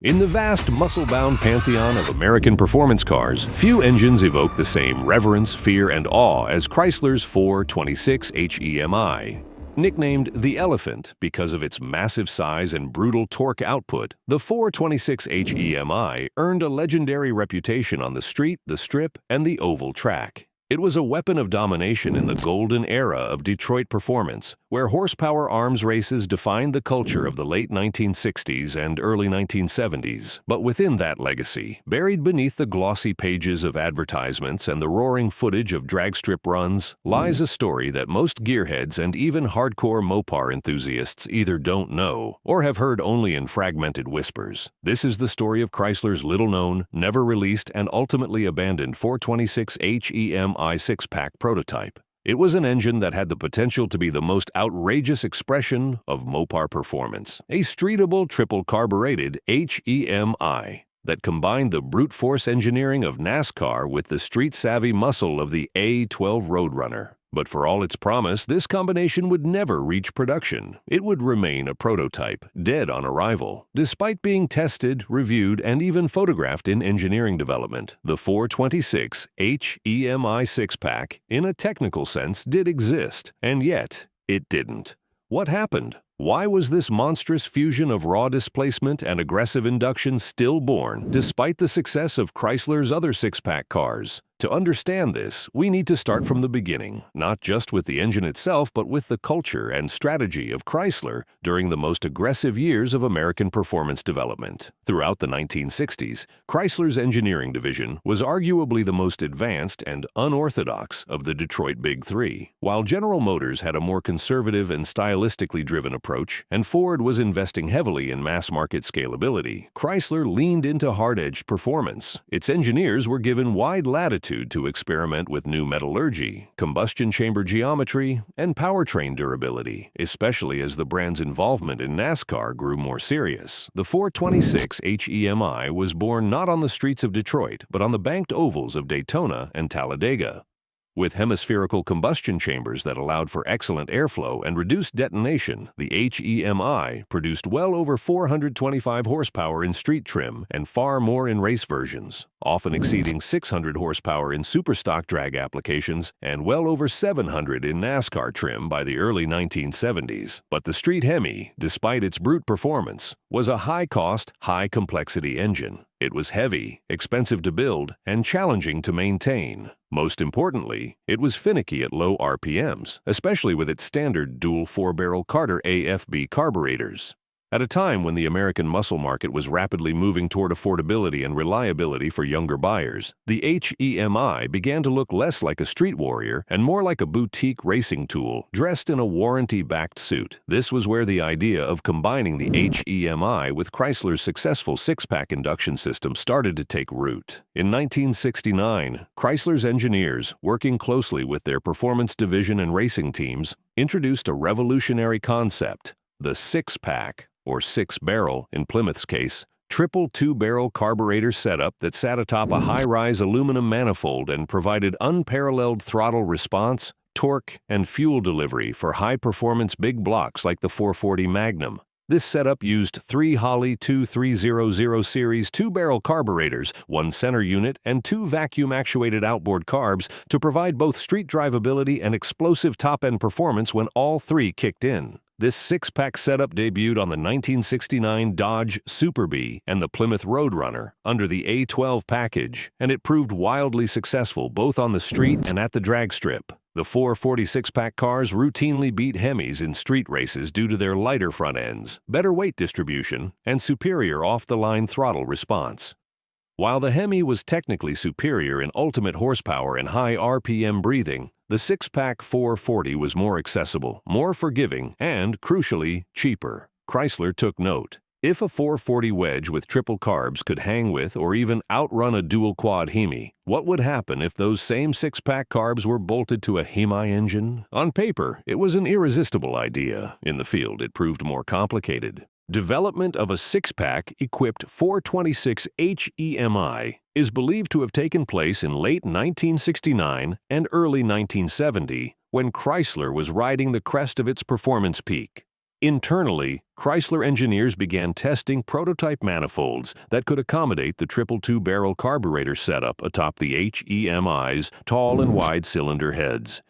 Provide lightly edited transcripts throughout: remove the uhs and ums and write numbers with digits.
In the vast, muscle-bound pantheon of American performance cars, few engines evoke the same reverence, fear, and awe as Chrysler's 426 HEMI. Nicknamed the Elephant because of its massive size and brutal torque output, the 426 HEMI earned a legendary reputation on the street, the strip, and the oval track. It was a weapon of domination in the golden era of Detroit performance, where horsepower arms races defined the culture of the late 1960s and early 1970s. But within that legacy, buried beneath the glossy pages of advertisements and the roaring footage of drag strip runs, lies a story that most gearheads and even hardcore Mopar enthusiasts either don't know or have heard only in fragmented whispers. This is the story of Chrysler's little-known, never-released, and ultimately abandoned 426 HEMI Six Pack prototype. It was an engine that had the potential to be the most outrageous expression of Mopar performance, a streetable triple-carbureted HEMI that combined the brute force engineering of NASCAR with the street-savvy muscle of the A12 Road Runner. But for all its promise, this combination would never reach production. It would remain a prototype, dead on arrival. Despite being tested, reviewed, and even photographed in engineering development, the 426 HEMI Six Pack, in a technical sense, did exist, and yet it didn't. What happened? Why was this monstrous fusion of raw displacement and aggressive induction stillborn, despite the success of Chrysler's other six-pack cars? To understand this, we need to start from the beginning, not just with the engine itself, but with the culture and strategy of Chrysler during the most aggressive years of American performance development. Throughout the 1960s, Chrysler's engineering division was arguably the most advanced and unorthodox of the Detroit Big Three. While General Motors had a more conservative and stylistically driven approach, and Ford was investing heavily in mass-market scalability, Chrysler leaned into hard-edged performance. Its engineers were given wide latitude to experiment with new metallurgy, combustion chamber geometry, and powertrain durability, especially as the brand's involvement in NASCAR grew more serious. The 426 HEMI was born not on the streets of Detroit, but on the banked ovals of Daytona and Talladega. With hemispherical combustion chambers that allowed for excellent airflow and reduced detonation, the HEMI produced well over 425 horsepower in street trim and far more in race versions, often exceeding 600 horsepower in superstock drag applications and well over 700 in NASCAR trim by the early 1970s. But the street HEMI, despite its brute performance, was a high-cost, high-complexity engine. It was heavy, expensive to build, and challenging to maintain. Most importantly, it was finicky at low RPMs, especially with its standard dual four-barrel Carter AFB carburetors. At a time when the American muscle market was rapidly moving toward affordability and reliability for younger buyers, the HEMI began to look less like a street warrior and more like a boutique racing tool dressed in a warranty-backed suit. This was where the idea of combining the HEMI with Chrysler's successful six-pack induction system started to take root. In 1969, Chrysler's engineers, working closely with their performance division and racing teams, introduced a revolutionary concept: the six-pack, or six-barrel in Plymouth's case, triple two-barrel carburetor setup that sat atop a high-rise aluminum manifold and provided unparalleled throttle response, torque, and fuel delivery for high-performance big blocks like the 440 Magnum. This setup used three Holley 2300 series two-barrel carburetors, one center unit, and two vacuum-actuated outboard carbs to provide both street drivability and explosive top-end performance when all three kicked in. This six-pack setup debuted on the 1969 Dodge Super Bee and the Plymouth Road Runner under the A12 package, and it proved wildly successful both on the street and at the drag strip. The 446-pack cars routinely beat HEMIs in street races due to their lighter front ends, better weight distribution, and superior off-the-line throttle response. While the HEMI was technically superior in ultimate horsepower and high RPM breathing, the six-pack 440 was more accessible, more forgiving, and, crucially, cheaper. Chrysler took note. If a 440 wedge with triple carbs could hang with or even outrun a dual-quad HEMI, what would happen if those same six-pack carbs were bolted to a HEMI engine? On paper, it was an irresistible idea. In the field, it proved more complicated. Development of a six-pack equipped 426 HEMI is believed to have taken place in late 1969 and early 1970, when Chrysler was riding the crest of its performance peak. Internally, Chrysler engineers began testing prototype manifolds that could accommodate the triple two-barrel carburetor setup atop the HEMI's tall and wide cylinder heads.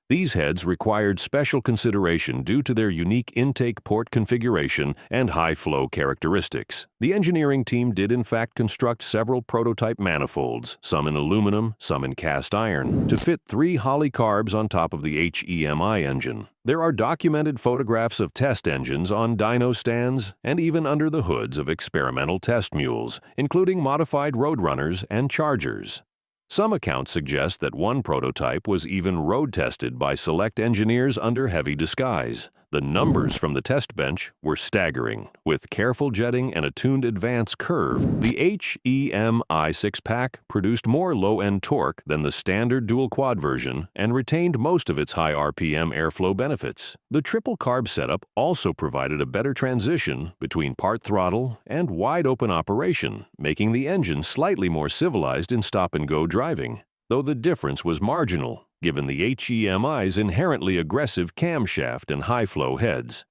These heads required special consideration due to their unique intake port configuration and high-flow characteristics. The engineering team did in fact construct several prototype manifolds, some in aluminum, some in cast iron, to fit 3 Holley carbs on top of the HEMI engine. There are documented photographs of test engines on dyno stands and even under the hoods of experimental test mules, including modified road runners and chargers. Some accounts suggest that one prototype was even road-tested by select engineers under heavy disguise. The numbers from the test bench were staggering. With careful jetting and a tuned advance curve, the HEMI Six Pack produced more low-end torque than the standard dual-quad version and retained most of its high RPM airflow benefits. The triple carb setup also provided a better transition between part throttle and wide-open operation, making the engine slightly more civilized in stop-and-go driving, though the difference was marginal, given the HEMI's inherently aggressive camshaft and high-flow heads.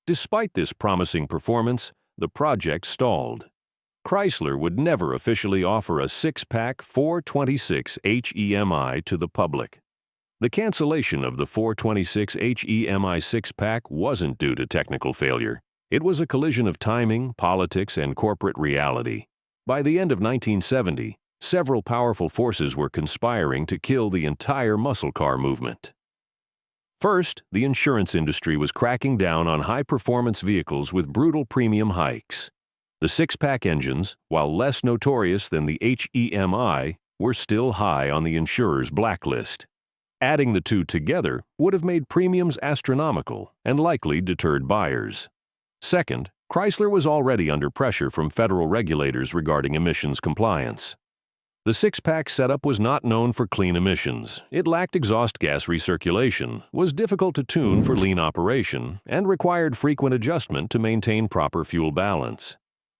Despite this promising performance, the project stalled. Chrysler would never officially offer a six-pack 426 HEMI to the public. The cancellation of the 426 HEMI six-pack wasn't due to technical failure. It was a collision of timing, politics, and corporate reality. By the end of 1970, several powerful forces were conspiring to kill the entire muscle car movement. First, the insurance industry was cracking down on high-performance vehicles with brutal premium hikes. The six-pack engines, while less notorious than the HEMI, were still high on the insurer's blacklist. Adding the two together would have made premiums astronomical and likely deterred buyers. Second, Chrysler was already under pressure from federal regulators regarding emissions compliance. The six-pack setup was not known for clean emissions. It lacked exhaust gas recirculation, was difficult to tune for lean operation, and required frequent adjustment to maintain proper fuel balance.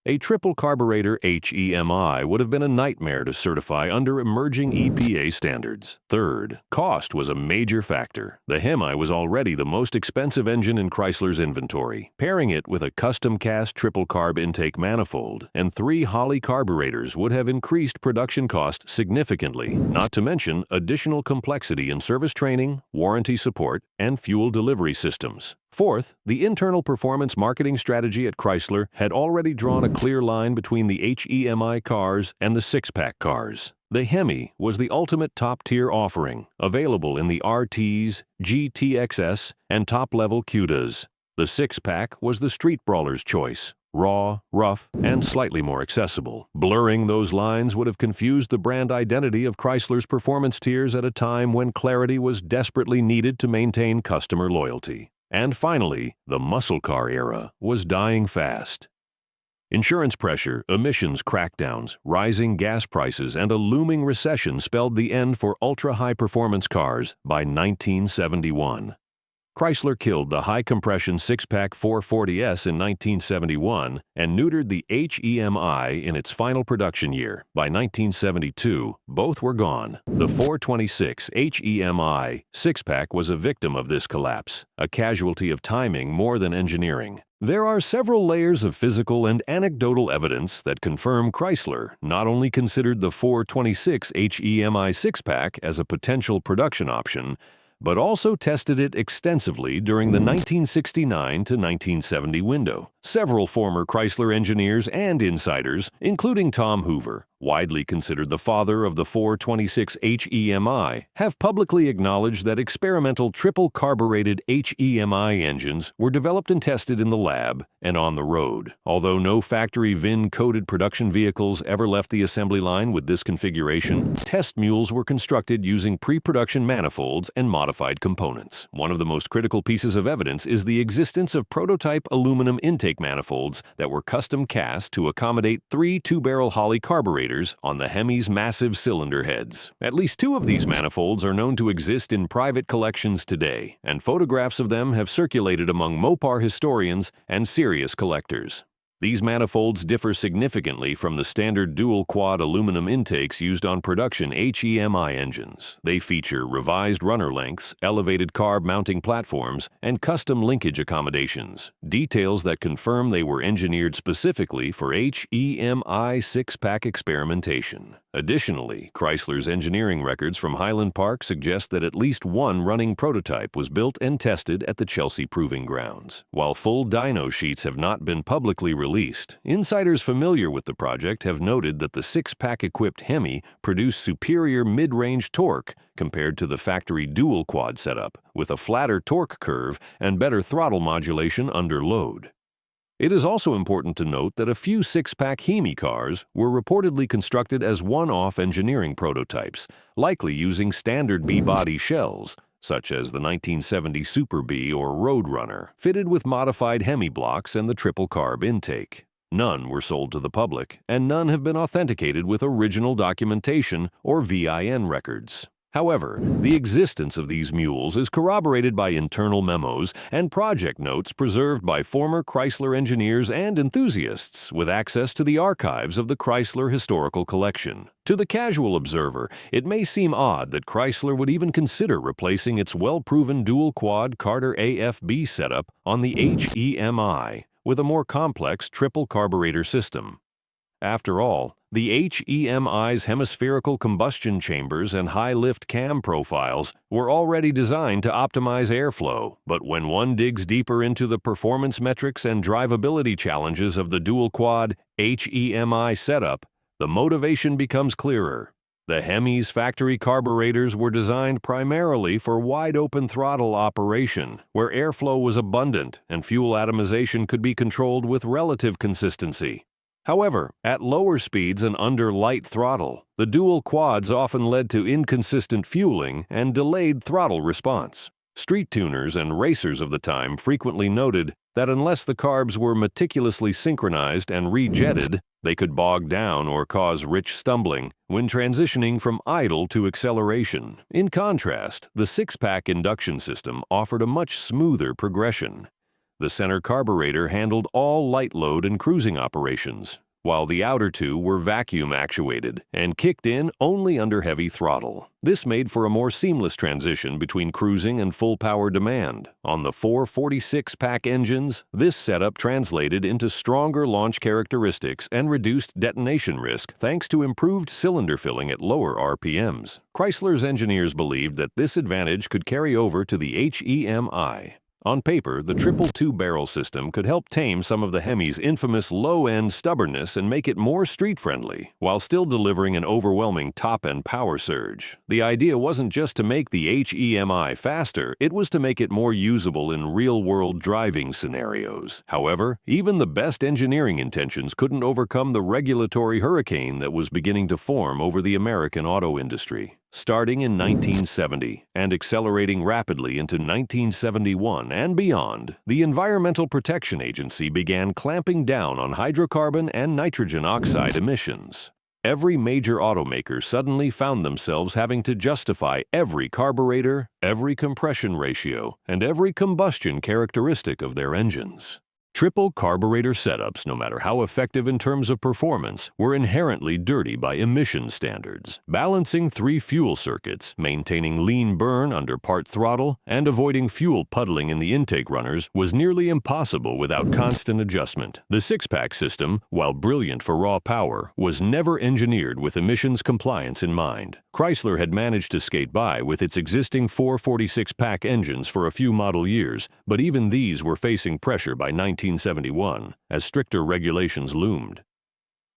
A triple carburetor HEMI would have been a nightmare to certify under emerging EPA standards. Third, cost was a major factor. The HEMI was already the most expensive engine in Chrysler's inventory. Pairing it with a custom-cast triple carb intake manifold and 3 Holley carburetors would have increased production cost significantly, not to mention additional complexity in service training, warranty support, and fuel delivery systems. Fourth, the internal performance marketing strategy at Chrysler had already drawn a clear line between the HEMI cars and the six-pack cars. The HEMI was the ultimate top-tier offering, available in the RTs, GTXS, and top-level CUDAs. The six-pack was the street brawler's choice, raw, rough, and slightly more accessible. Blurring those lines would have confused the brand identity of Chrysler's performance tiers at a time when clarity was desperately needed to maintain customer loyalty. And finally, the muscle car era was dying fast. Insurance pressure, emissions crackdowns, rising gas prices, and a looming recession spelled the end for ultra-high-performance cars by 1971. Chrysler killed the high-compression six-pack 440S in 1971 and neutered the HEMI in its final production year. By 1972, both were gone. The 426 HEMI six-pack was a victim of this collapse, a casualty of timing more than engineering. There are several layers of physical and anecdotal evidence that confirm Chrysler not only considered the 426 HEMI six-pack as a potential production option, but also tested it extensively during the 1969 to 1970 window. Several former Chrysler engineers and insiders, including Tom Hoover, widely considered the father of the 426 HEMI, have publicly acknowledged that experimental triple-carbureted HEMI engines were developed and tested in the lab and on the road. Although no factory VIN-coded production vehicles ever left the assembly line with this configuration, test mules were constructed using pre-production manifolds and modified components. One of the most critical pieces of evidence is the existence of prototype aluminum intake manifolds that were custom cast to accommodate 3 two-barrel Holley carburetors on the HEMI's massive cylinder heads. At least 2 of these manifolds are known to exist in private collections today, and photographs of them have circulated among Mopar historians and serious collectors. These manifolds differ significantly from the standard dual-quad aluminum intakes used on production HEMI engines. They feature revised runner lengths, elevated carb mounting platforms, and custom linkage accommodations, details that confirm they were engineered specifically for HEMI Six-Pack experimentation. Additionally, Chrysler's engineering records from Highland Park suggest that at least one running prototype was built and tested at the Chelsea Proving Grounds. While full dyno sheets have not been publicly released, insiders familiar with the project have noted that the six-pack-equipped HEMI produced superior mid-range torque compared to the factory dual-quad setup, with a flatter torque curve and better throttle modulation under load. It is also important to note that a few six-pack HEMI cars were reportedly constructed as one-off engineering prototypes, likely using standard B-body shells, such as the 1970 Super B or Road Runner, fitted with modified HEMI blocks and the triple carb intake. None were sold to the public, and none have been authenticated with original documentation or VIN records. However, the existence of these mules is corroborated by internal memos and project notes preserved by former Chrysler engineers and enthusiasts with access to the archives of the Chrysler Historical Collection. To the casual observer, it may seem odd that Chrysler would even consider replacing its well-proven dual-quad Carter AFB setup on the HEMI with a more complex triple carburetor system. After all, the HEMI's hemispherical combustion chambers and high-lift cam profiles were already designed to optimize airflow, but when one digs deeper into the performance metrics and drivability challenges of the dual-quad HEMI setup, the motivation becomes clearer. The HEMI's factory carburetors were designed primarily for wide-open throttle operation, where airflow was abundant and fuel atomization could be controlled with relative consistency. However, at lower speeds and under light throttle, the dual quads often led to inconsistent fueling and delayed throttle response. Street tuners and racers of the time frequently noted that unless the carbs were meticulously synchronized and rejetted, they could bog down or cause rich stumbling when transitioning from idle to acceleration. In contrast, the six-pack induction system offered a much smoother progression. The center carburetor handled all light load and cruising operations, while the outer two were vacuum actuated and kicked in only under heavy throttle. This made for a more seamless transition between cruising and full power demand. On the 446-pack engines, this setup translated into stronger launch characteristics and reduced detonation risk thanks to improved cylinder filling at lower RPMs. Chrysler's engineers believed that this advantage could carry over to the HEMI. On paper, the triple two-barrel system could help tame some of the HEMI's infamous low-end stubbornness and make it more street-friendly, while still delivering an overwhelming top-end power surge. The idea wasn't just to make the HEMI faster, it was to make it more usable in real-world driving scenarios. However, even the best engineering intentions couldn't overcome the regulatory hurricane that was beginning to form over the American auto industry. Starting in 1970 and accelerating rapidly into 1971 and beyond, the Environmental Protection Agency began clamping down on hydrocarbon and nitrogen oxide emissions. Every major automaker suddenly found themselves having to justify every carburetor, every compression ratio, and every combustion characteristic of their engines. Triple carburetor setups, no matter how effective in terms of performance, were inherently dirty by emission standards. Balancing three fuel circuits, maintaining lean burn under part throttle, and avoiding fuel puddling in the intake runners was nearly impossible without constant adjustment. The six-pack system, while brilliant for raw power, was never engineered with emissions compliance in mind. Chrysler had managed to skate by with its existing 446-pack engines for a few model years, but even these were facing pressure by 1971, as stricter regulations loomed.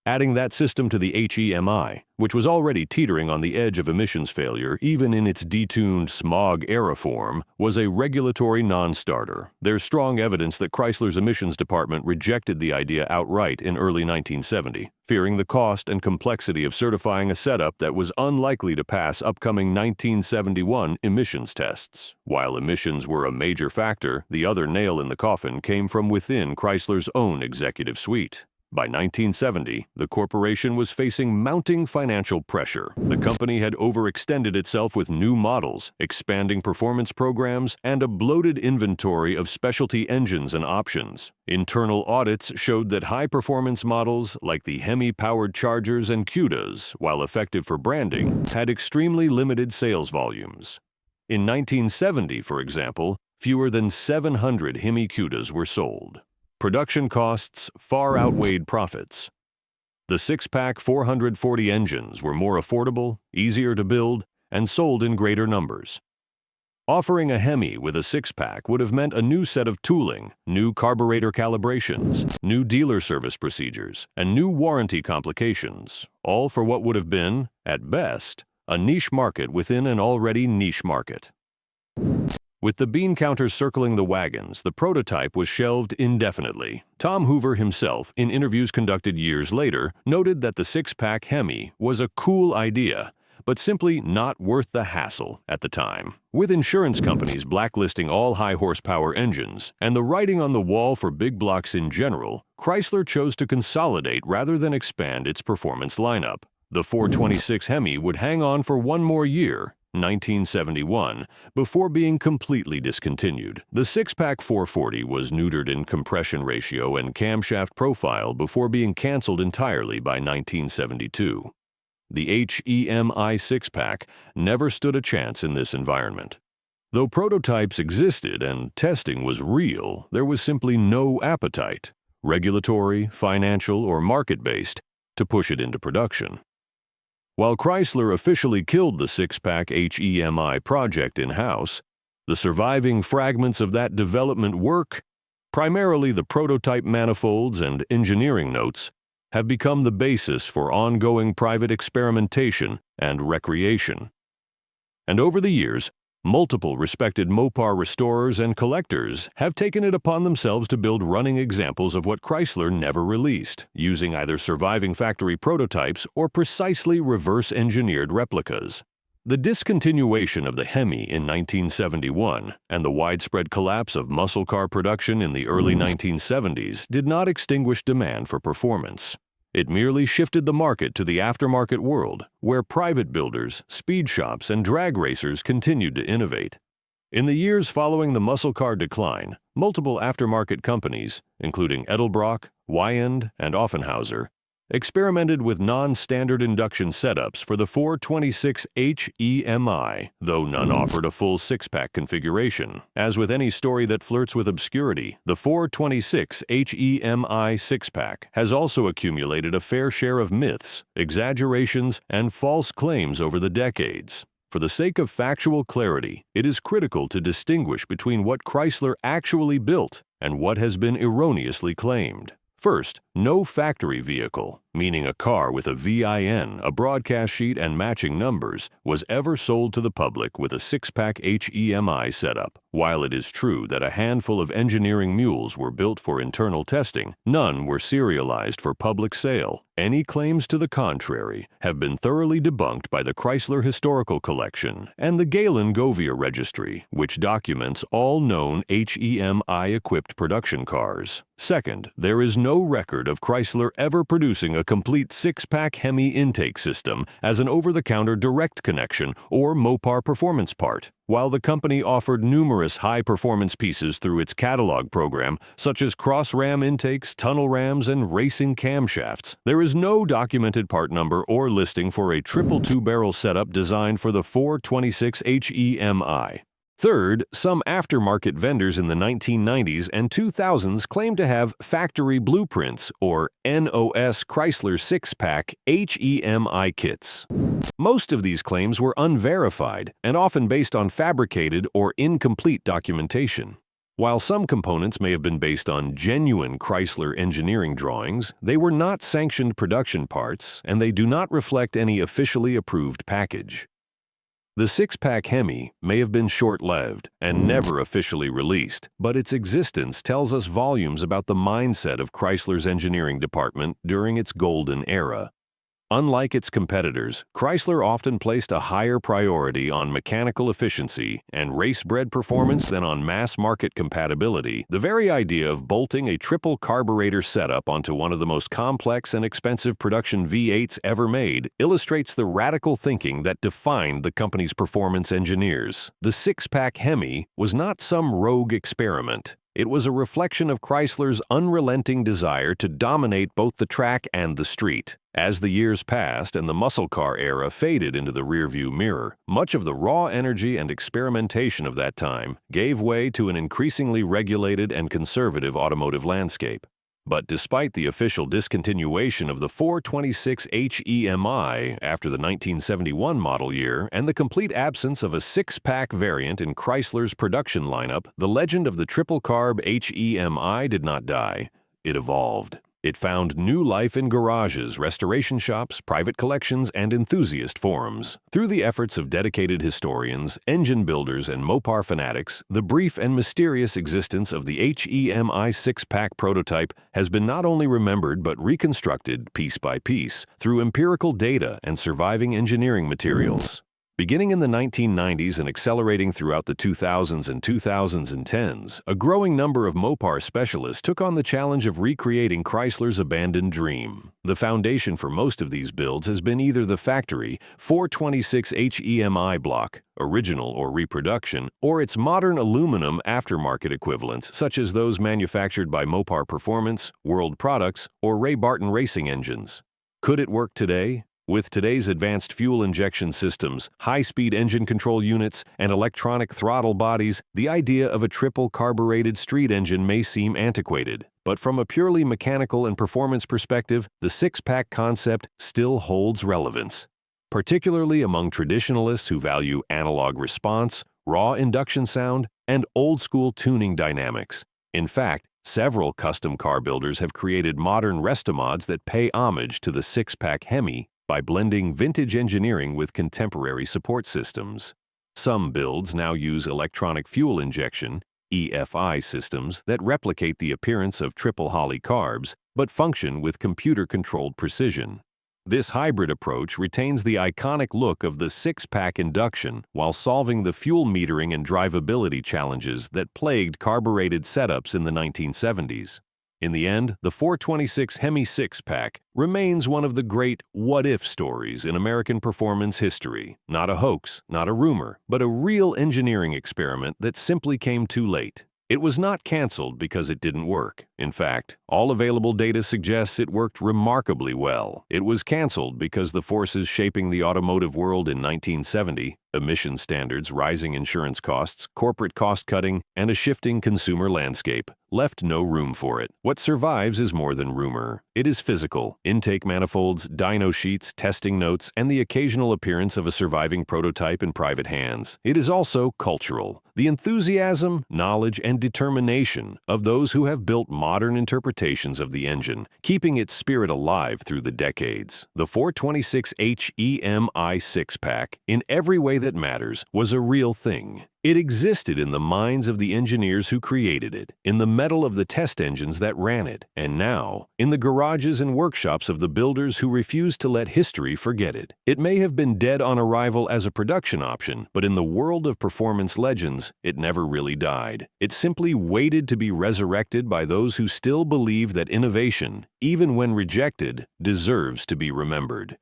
Adding that system to the HEMI, which was already teetering on the edge of emissions failure even in its detuned smog-era form, was a regulatory non-starter. There's strong evidence that Chrysler's emissions department rejected the idea outright in early 1970, fearing the cost and complexity of certifying a setup that was unlikely to pass upcoming 1971 emissions tests. While emissions were a major factor, the other nail in the coffin came from within Chrysler's own executive suite. By 1970, the corporation was facing mounting financial pressure. The company had overextended itself with new models, expanding performance programs, and a bloated inventory of specialty engines and options. Internal audits showed that high-performance models, like the HEMI-powered Chargers and Cudas, while effective for branding, had extremely limited sales volumes. In 1970, for example, fewer than 700 HEMI Cudas were sold. Production costs far outweighed profits. The six-pack 440 engines were more affordable, easier to build, and sold in greater numbers. Offering a HEMI with a six-pack would have meant a new set of tooling, new carburetor calibrations, new dealer service procedures, and new warranty complications, all for what would have been, at best, a niche market within an already niche market. With the bean counters circling the wagons, the prototype was shelved indefinitely. Tom Hoover himself, in interviews conducted years later, noted that the six-pack HEMI was a cool idea, but simply not worth the hassle at the time. With insurance companies blacklisting all high-horsepower engines and the writing on the wall for big blocks in general, Chrysler chose to consolidate rather than expand its performance lineup. The 426 HEMI would hang on for one more year, 1971, before being completely discontinued. The six-pack 440 was neutered in compression ratio and camshaft profile before being canceled entirely by 1972. The HEMI six-pack never stood a chance in this environment. Though prototypes existed and testing was real, there was simply no appetite, regulatory, financial, or market-based, to push it into production. While Chrysler officially killed the six-pack HEMI project in-house, the surviving fragments of that development work, primarily the prototype manifolds and engineering notes, have become the basis for ongoing private experimentation and recreation. And over the years, multiple respected Mopar restorers and collectors have taken it upon themselves to build running examples of what Chrysler never released, using either surviving factory prototypes or precisely reverse-engineered replicas. The discontinuation of the HEMI in 1971 and the widespread collapse of muscle car production in the early 1970s did not extinguish demand for performance. It merely shifted the market to the aftermarket world, where private builders, speed shops, and drag racers continued to innovate. In the years following the muscle car decline, multiple aftermarket companies, including Edelbrock, Wyand, and Offenhauser, experimented with non-standard induction setups for the 426 HEMI, though none offered a full six-pack configuration. As with any story that flirts with obscurity, the 426 HEMI six-pack has also accumulated a fair share of myths, exaggerations, and false claims over the decades. For the sake of factual clarity, it is critical to distinguish between what Chrysler actually built and what has been erroneously claimed. First, no factory vehicle, meaning a car with a VIN, a broadcast sheet, and matching numbers, was ever sold to the public with a six-pack HEMI setup. While it is true that a handful of engineering mules were built for internal testing, none were serialized for public sale. Any claims to the contrary have been thoroughly debunked by the Chrysler Historical Collection and the Galen-Govier Registry, which documents all known HEMI-equipped production cars. Second, there is no record of Chrysler ever producing a complete six-pack HEMI intake system as an over-the-counter direct connection or Mopar performance part. While the company offered numerous high-performance pieces through its catalog program, such as cross-ram intakes, tunnel rams, and racing camshafts, there is no documented part number or listing for a triple two-barrel setup designed for the 426 HEMI. Third, some aftermarket vendors in the 1990s and 2000s claimed to have factory blueprints, or NOS Chrysler six-pack HEMI kits. Most of these claims were unverified and often based on fabricated or incomplete documentation. While some components may have been based on genuine Chrysler engineering drawings, they were not sanctioned production parts, and they do not reflect any officially approved package. The six-pack HEMI may have been short-lived and never officially released, but its existence tells us volumes about the mindset of Chrysler's engineering department during its golden era. Unlike its competitors, Chrysler often placed a higher priority on mechanical efficiency and race-bred performance than on mass-market compatibility. The very idea of bolting a triple carburetor setup onto one of the most complex and expensive production V8s ever made illustrates the radical thinking that defined the company's performance engineers. The six-pack HEMI was not some rogue experiment. It was a reflection of Chrysler's unrelenting desire to dominate both the track and the street. As the years passed and the muscle car era faded into the rearview mirror, much of the raw energy and experimentation of that time gave way to an increasingly regulated and conservative automotive landscape. But despite the official discontinuation of the 426 HEMI after the 1971 model year and the complete absence of a six-pack variant in Chrysler's production lineup, the legend of the triple-carb HEMI did not die. It evolved. It found new life in garages, restoration shops, private collections, and enthusiast forums. Through the efforts of dedicated historians, engine builders, and Mopar fanatics, the brief and mysterious existence of the HEMI six-pack prototype has been not only remembered but reconstructed piece by piece through empirical data and surviving engineering materials. Beginning in the 1990s and accelerating throughout the 2000s and 2010s, a growing number of Mopar specialists took on the challenge of recreating Chrysler's abandoned dream. The foundation for most of these builds has been either the factory 426 HEMI block, original or reproduction, or its modern aluminum aftermarket equivalents, such as those manufactured by Mopar Performance, World Products, or Ray Barton Racing Engines. Could it work today? With today's advanced fuel injection systems, high-speed engine control units, and electronic throttle bodies, the idea of a triple carbureted street engine may seem antiquated. But from a purely mechanical and performance perspective, the six-pack concept still holds relevance, particularly among traditionalists who value analog response, raw induction sound, and old-school tuning dynamics. In fact, several custom car builders have created modern restomods that pay homage to the six-pack HEMI by blending vintage engineering with contemporary support systems. Some builds now use electronic fuel injection (EFI) systems that replicate the appearance of triple Holley carbs but function with computer-controlled precision. This hybrid approach retains the iconic look of the six-pack induction while solving the fuel metering and drivability challenges that plagued carbureted setups in the 1970s. In the end, the 426 HEMI Six Pack remains one of the great what-if stories in American performance history. Not a hoax, not a rumor, but a real engineering experiment that simply came too late. It was not canceled because it didn't work. In fact, all available data suggests it worked remarkably well. It was canceled because the forces shaping the automotive world in 1970, emission standards, rising insurance costs, corporate cost-cutting, and a shifting consumer landscape, left no room for it. What survives is more than rumor. It is physical. Intake manifolds, dyno sheets, testing notes, and the occasional appearance of a surviving prototype in private hands. It is also cultural. The enthusiasm, knowledge, and determination of those who have built modern interpretations of the engine, keeping its spirit alive through the decades. The 426 HEMI six-pack, in every way that matters, was a real thing. It existed in the minds of the engineers who created it, in the metal of the test engines that ran it, and now, in the garages and workshops of the builders who refused to let history forget it. It may have been dead on arrival as a production option, but in the world of performance legends, it never really died. It simply waited to be resurrected by those who still believe that innovation, even when rejected, deserves to be remembered.